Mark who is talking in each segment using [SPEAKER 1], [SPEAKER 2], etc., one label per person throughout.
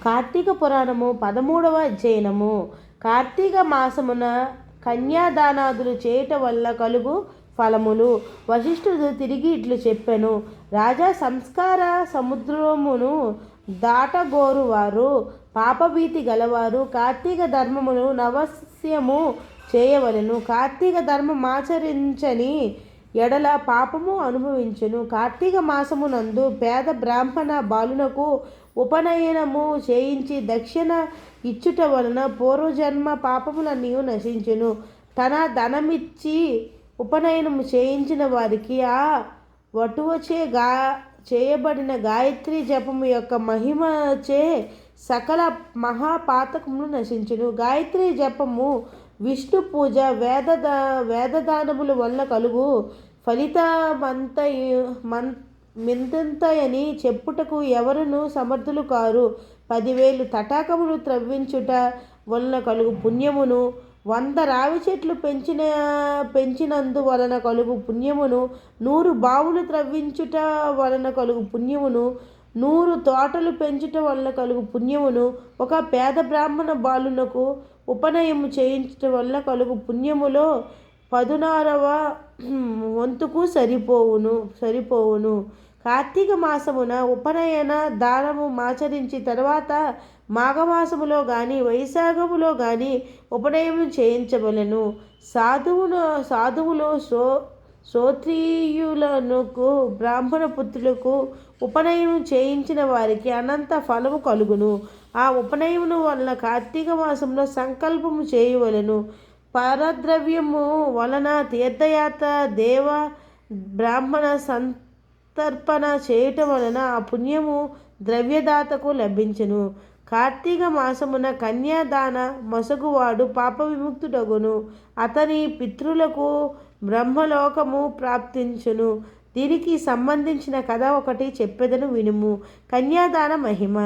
[SPEAKER 1] కార్తీక పురాణము 13వ అధ్యయనము. కార్తీక మాసమున కన్యాదానాదులు చేయటం వల్ల కలుగు ఫలములు. వశిష్ఠుడు తిరిగి ఇట్లు చెప్పెను. రాజా, సంస్కార సముద్రమును దాటగోరువారు, పాపభీతి గలవారు కార్తీక ధర్మమును నవస్యము చేయవలెను. కార్తీక ధర్మమాచరించని ఎడల పాపము అనుభవించును. కార్తీక మాసమునందు పేద బ్రాహ్మణ బాలునకు ఉపనయనము చేయించి దక్షిణ ఇచ్చుట వలన పూర్వజన్మ పాపములన్నీ నశించును. తన ధనమిచ్చి ఉపనయనము చేయించిన వారికి ఆ వటువచే చేయబడిన గాయత్రి జపము యొక్క మహిమచే సకల మహాపాతకములు నశించును. గాయత్రి జపము, విష్ణు పూజ, వేదదానముల వల్ల కలుగు ఫలితమంతయని చెప్పుటకు ఎవరును సమర్థులు కారు. 10,000 తటాకములు త్రవ్వించుట వలన కలుగు పుణ్యమును, 100 రావి చెట్లు పెంచినందు వలన కలుగు పుణ్యమును, 100 బావులు త్రవ్వించుట వలన కలుగు పుణ్యమును, 100 తోటలు పెంచుట వలన కలుగు పుణ్యమును, ఒక పేద బ్రాహ్మణ బాలునకు ఉపనయము చేయించటం వల్ల కలుగు పుణ్యములో 16వ వంతుకు సరిపోవును. కార్తీక మాసమున ఉపనయన దానము ఆచరించి తర్వాత మాఘమాసములో గాని వైశాఖములో గాని ఉపనయనం చేయించవలెను. సాధువులు శ్రోత్రియులకు బ్రాహ్మణ పుత్రులకు ఉపనయనం చేయించిన వారికి అనంత ఫలము కలుగును. ఆ ఉపనయనం వలన కార్తీక మాసంలో సంకల్పము చేయవలెను. పరద్రవ్యము వలన తీర్థయాత్ర, దేవ బ్రాహ్మణ సంతర్పణ చేయటం వలన ఆ పుణ్యము ద్రవ్యదాతకు లభించును. కార్తీక మాసమున కన్యాదాన మొసగువాడు పాప విముక్తుడగును. అతని పితృలకు బ్రహ్మలోకము ప్రాప్తించును. దీనికి సంబంధించిన కథ ఒకటి చెప్పెదను వినుము. కన్యాదాన మహిమ.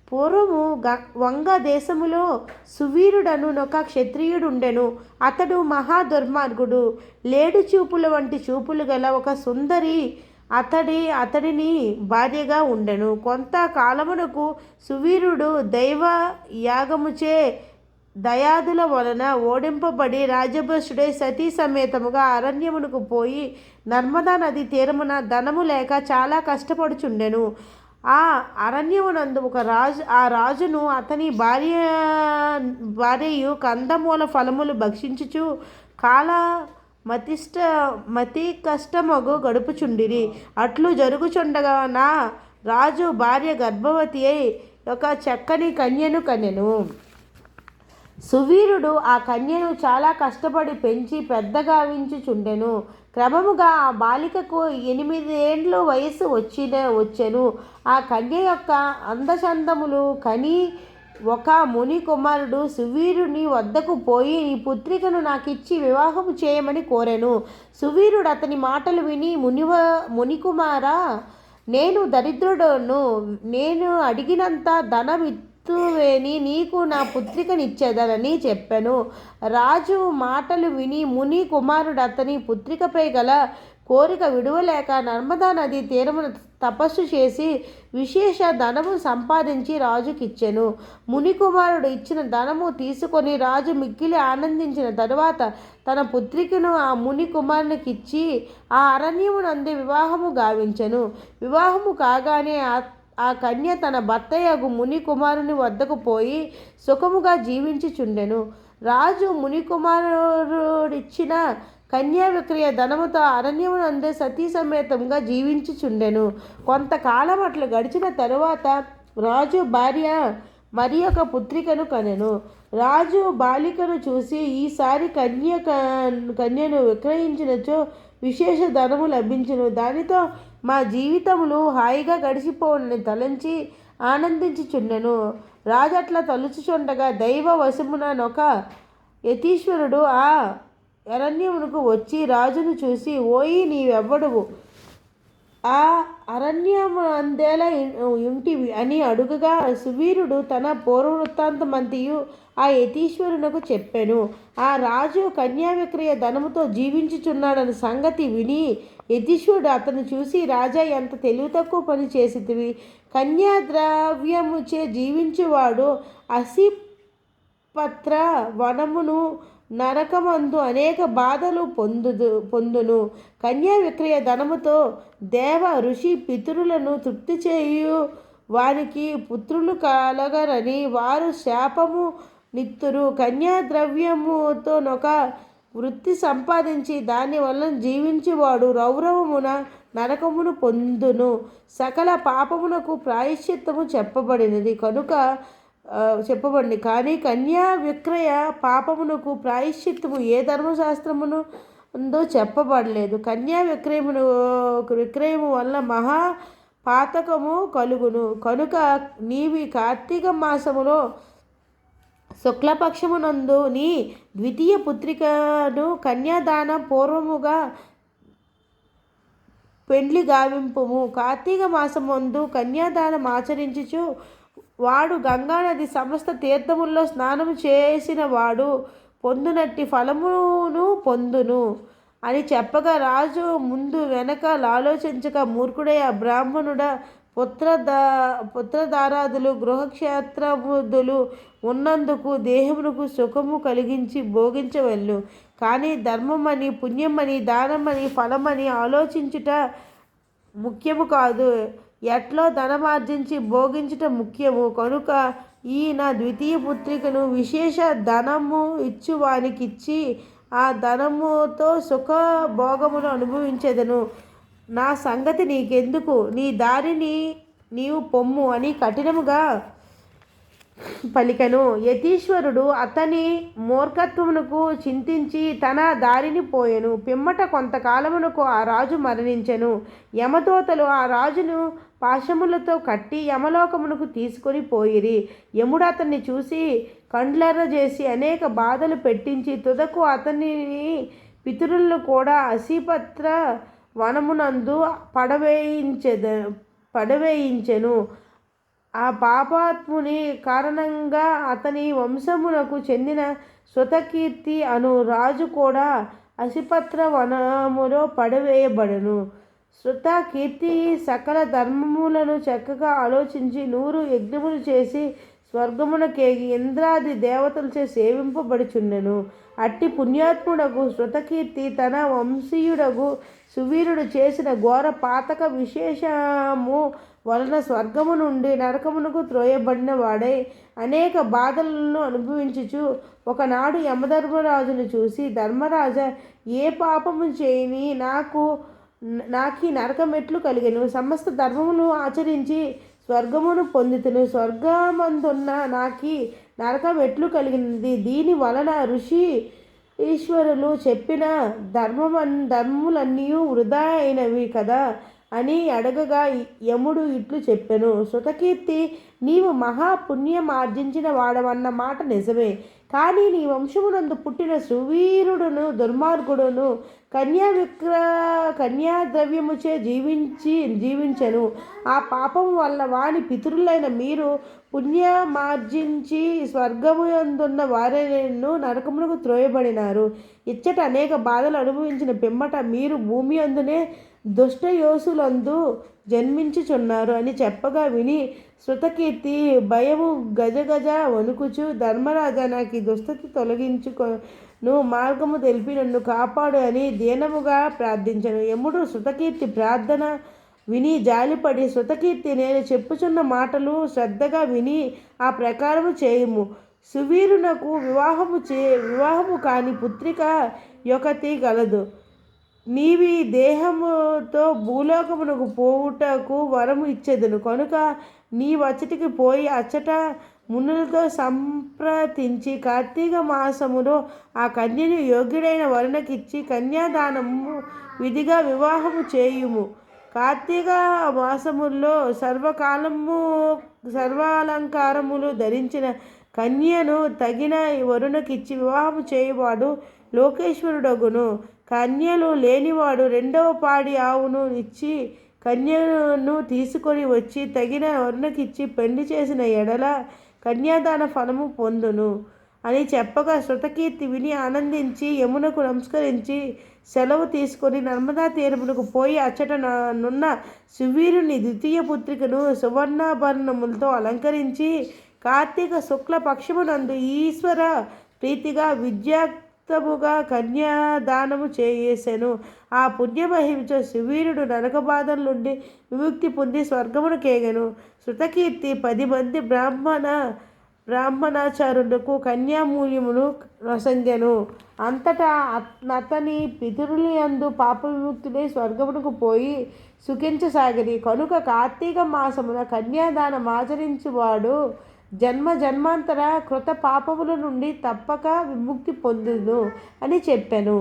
[SPEAKER 1] పూర్వము వంగ దేశములో సువీరుడను ఒక క్షత్రియుడుండెను. అతడు మహా దుర్మార్గుడు. 7 చూపుల వంటి చూపులు గల ఒక సుందరి అతడిని భార్యగా ఉండెను. కొంతకాలమునకు సువీరుడు దైవ యాగముచే దయాదుల వలన ఓడింపబడి రాజభ్రష్టుడై సతీ సమేతముగా అరణ్యమునకు పోయి నర్మదా నది తీరమున ధనము లేక చాలా కష్టపడుచుండెను. ఆ అరణ్యమునందు ఆ రాజును అతని భార్యయు కందమూల ఫలములు భక్షించుచు మతి కష్టమగు గడుపుచుండిరి. అట్లు జరుగుచుండగా నా రాజు భార్య గర్భవతి అయి ఒక చక్కని కన్యను కనెను. సువీరుడు ఆ కన్యను చాలా కష్టపడి పెంచి పెద్దగావించుచుండెను. క్రమముగా ఆ బాలికకు 8 ఏండ్లు వయస్సు వచ్చెను. ఆ కన్య యొక్క అందచందములు కని ఒక ముని కుమారుడు సువీరుని వద్దకు పోయి, నీ పుత్రికను నాకిచ్చి వివాహము చేయమని కోరెను. సువీరుడు అతని మాటలు విని, మునికుమారా, నేను దరిద్రుడను, నేను అడిగినంత ధనమిత్తువేని నీకు నా పుత్రికనిచ్చేదనని చెప్పెను. రాజు మాటలు విని ముని కుమారుడు అతని పుత్రికపై గల కోరిక విడువలేక నర్మదా నది తీరమున తపస్సు చేసి విశేష ధనము సంపాదించి రాజుకిచ్చెను. మునికుమారుడు ఇచ్చిన ధనము తీసుకొని రాజు మిక్కిలి ఆనందించిన తరువాత తన పుత్రికను ఆ ముని కుమారునికిచ్చి ఆ అరణ్యమునందు వివాహము గావించెను. వివాహము కాగానే ఆ కన్య తన భర్తయగు ముని కుమారుని వద్దకు పోయి సుఖముగా జీవించుచుండెను. రాజు ముని కుమారుడిచ్చిన కన్యా విక్రయ ధనముతో అరణ్యమునందే సతీ సమేతంగా జీవించుచుండెను. కొంతకాలం అట్లు గడిచిన తరువాత రాజు భార్య మరి ఒక పుత్రికను కనెను. రాజు బాలికను చూసి, ఈసారి కన్యను విక్రయించినచో విశేష ధనము లభించును, దానితో మా జీవితములు హాయిగా గడిచిపోవునని తలంచి ఆనందించుచుండెను. రాజు అట్లా తలుచుచుండగా దైవ వశమునొక యతీశ్వరుడు ఆ అరణ్యమునకు వచ్చి రాజును చూసి, ఓయి, నీవెవ్వడువు, ఆ అరణ్యమందేలా ఇంటివి అని అడుగగా సువీరుడు తన పూర్వవృత్తాంతమంతయు ఆ యతీశ్వరునకు చెప్పెను. ఆ రాజు కన్యా విక్రయ ధనముతో జీవించుచున్నాడన్న సంగతి విని యతీశ్వరుడు అతను చూసి, రాజా, ఎంత తెలివి తక్కువ పని చేసితివి. కన్యాద్రవ్యముచే జీవించువాడు అసిపత్ర వనమును నరకమందు అనేక బాధలు పొందును. కన్యా విక్రయ ధనముతో దేవ ఋషి పితరులను తృప్తి చేయు వారికి పుత్రులు కలగరని వారు శాపము నిత్తురు. కన్యాద్రవ్యముతోనొక వృత్తి సంపాదించి దాని వలన జీవించేవాడు రౌరవమున నరకమును పొందును. సకల పాపమునకు ప్రాయశ్చిత్తము చెప్పబడినది కానీ కన్యా విక్రయ పాపమునకు ప్రాయశ్చిత్తము ఏ ధర్మశాస్త్రమును చెప్పబడలేదు. కన్యా విక్రయము వల్ల మహా పాతకము కలుగును. కనుక నీవి కార్తీక మాసములో శుక్లపక్షమునందు నీ ద్వితీయ పుత్రికను కన్యాదాన పూర్వముగా పెండ్లి గావింపుము. కార్తీక మాసమందు కన్యాదానం ఆచరించుచు వాడు గంగానది సమస్త తీర్థముల్లో స్నానము చేసిన వాడు పొందునట్టి ఫలమును పొందును అని చెప్పగా, రాజు ముందు వెనక ఆలోచించక మూర్ఖుడై ఆ బ్రాహ్మణుడ పుత్రధారాదులు గృహక్షేత్రముదులు ఉన్నందుకు దేహమునకు సుఖము కలిగించి భోగించవలను. కానీ ధర్మమని, పుణ్యమని, దానమని, ఫలమని ఆలోచించుట ముఖ్యము కాదు, ఎట్లో ధనమార్జించి భోగించుట ముఖ్యము. కనుక ఈ నా ద్వితీయ పుత్రికను విశేష ధనము ఇచ్చి ఆ ధనముతో సుఖ భోగమును అనుభవించేదను. నా సంగతి నీకెందుకు, నీ దారిని నీవు పొమ్ము అని కఠినముగా పలికెను. యతీశ్వరుడు అతని మూర్ఖత్వమునకు చింతించి తన దారిని పోయెను. పిమ్మట కొంతకాలమునకు ఆ రాజు మరణించెను. యమదూతలు ఆ రాజును పాశములతో కట్టి యమలోకమునకు తీసుకొని పోయిరి. యముడు అతన్ని చూసి కండ్లెర్ర చేసి అనేక బాధలు పెట్టించి తుదకు అతని పితరులను కూడా అసిపత్ర వనమునందు పడవేయించెను. ఆ పాపాత్ముని కారణంగా అతని వంశమునకు చెందిన శృతకీర్తి అను రాజు కూడా అసిపత్ర వనములో పడవేయబడను. శృతకీర్తి సకల ధర్మములను చక్కగా ఆలోచించి 100 యజ్ఞములు చేసి స్వర్గమునకేగి ఇంద్రాది దేవతలచే సేవింపబడుచుండెను. అట్టి పుణ్యాత్ముడగు శృతకీర్తి తన వంశీయుడగు సువీరుడు చేసిన ఘోర పాతక విశేషము వలన స్వర్గము నుండి నరకమునకు త్రోయబడిన వాడై అనేక బాధలను అనుభవించుచు ఒకనాడు యమధర్మరాజును చూసి, ధర్మరాజ, ఏ పాపము చేయని నాకీ నరకమెట్లు కలిగెను? సమస్త ధర్మమును ఆచరించి స్వర్గమును పొందితును. స్వర్గమందున్న నాకీ నరకం ఎట్లు కలిగినది? దీని వలన ఋషి ఈశ్వరులు చెప్పిన ధర్మములన్నీ వృధా అయినవి కదా అని అడగగా యముడు ఇట్లు చెప్పెను. శృతకీర్తి, నీవు మహాపుణ్యమార్జించిన వాడవన్న మాట నిజమే. కానీ నీ వంశమునందు పుట్టిన సువీరుడును దుర్మార్గుడును కన్యాద్రవ్యముచే జీవించెను. ఆ పాపం వల్ల వాని పితరులైన మీరు పుణ్యమార్జించి స్వర్గమునందున్న వారెను నరకమునకు త్రోయబడినారు. ఇచ్చట అనేక బాధలు అనుభవించిన పిమ్మట మీరు భూమి అందునే దుష్టయోసులందు జన్మించుచున్నారు అని చెప్పగా విని శృతకీర్తి భయము గజగజ వణుకుచు, ధర్మరాజా, నాకు ఈ దుస్థితి తొలగించుకొను మార్గము తెలిపి నన్ను కాపాడు అని దీనముగా ప్రార్థించను. యముడు శృతకీర్తి ప్రార్థన విని జాలిపడి, శృతకీర్తి, నేను చెప్పుచున్న మాటలు శ్రద్ధగా విని ఆ ప్రకారము చేయుము. సువీరునకు వివాహము కాని పుత్రిక ఒకటి గలదు. నీవి దేహముతో భూలోకమునకు పోవుటకు వరము ఇచ్చేదను. కనుక నీవచ్చటికి పోయి అచ్చట మునులతో సంప్రదించి కార్తీక మాసములో ఆ కన్యను యోగ్యుడైన వరుణకిచ్చి కన్యాదానము విధిగా వివాహము చేయుము. కార్తీక మాసముల్లో సర్వాలంకారములు ధరించిన కన్యను తగిన వరుణకిచ్చి వివాహము చేయువాడు లోకేశ్వరుడగును. కన్యలు లేనివాడు 2వ పాడి ఆవును ఇచ్చి కన్యను తీసుకొని వచ్చి తగిన వరుణకిచ్చి పెండ్లి చేసిన ఎడల కన్యాదాన ఫలము పొందును. అని చెప్పగా శృతకీర్తి విని ఆనందించి యమునకు నమస్కరించి సెలవు తీసుకొని నర్మదా తీరమునకు పోయి అచ్చట నున్న సువీరుని ద్వితీయ పుత్రికను సువర్ణాభరణములతో అలంకరించి కార్తీక శుక్ల పక్షమునందు ఈశ్వర ప్రీతిగా విద్యాక్తముగా కన్యాదానము చేసెను. ఆ పుణ్యమహిమతో సువీరుడు నరక బాధల నుండి విముక్తి పొంది స్వర్గమునకేగెను. శృతకీర్తి 10 మంది బ్రాహ్మణాచారులకు కన్యామూల్యమును నొసంగెను. అంతటా అతని పితరులందు పాప విముక్తులై స్వర్గమునకు పోయి సుఖించసాగిరి. కనుక కార్తీక మాసమున కన్యాదానం ఆచరించువాడు జన్మాంతర కృత పాపముల నుండి తప్పక విముక్తి పొందును అని చెప్పెను.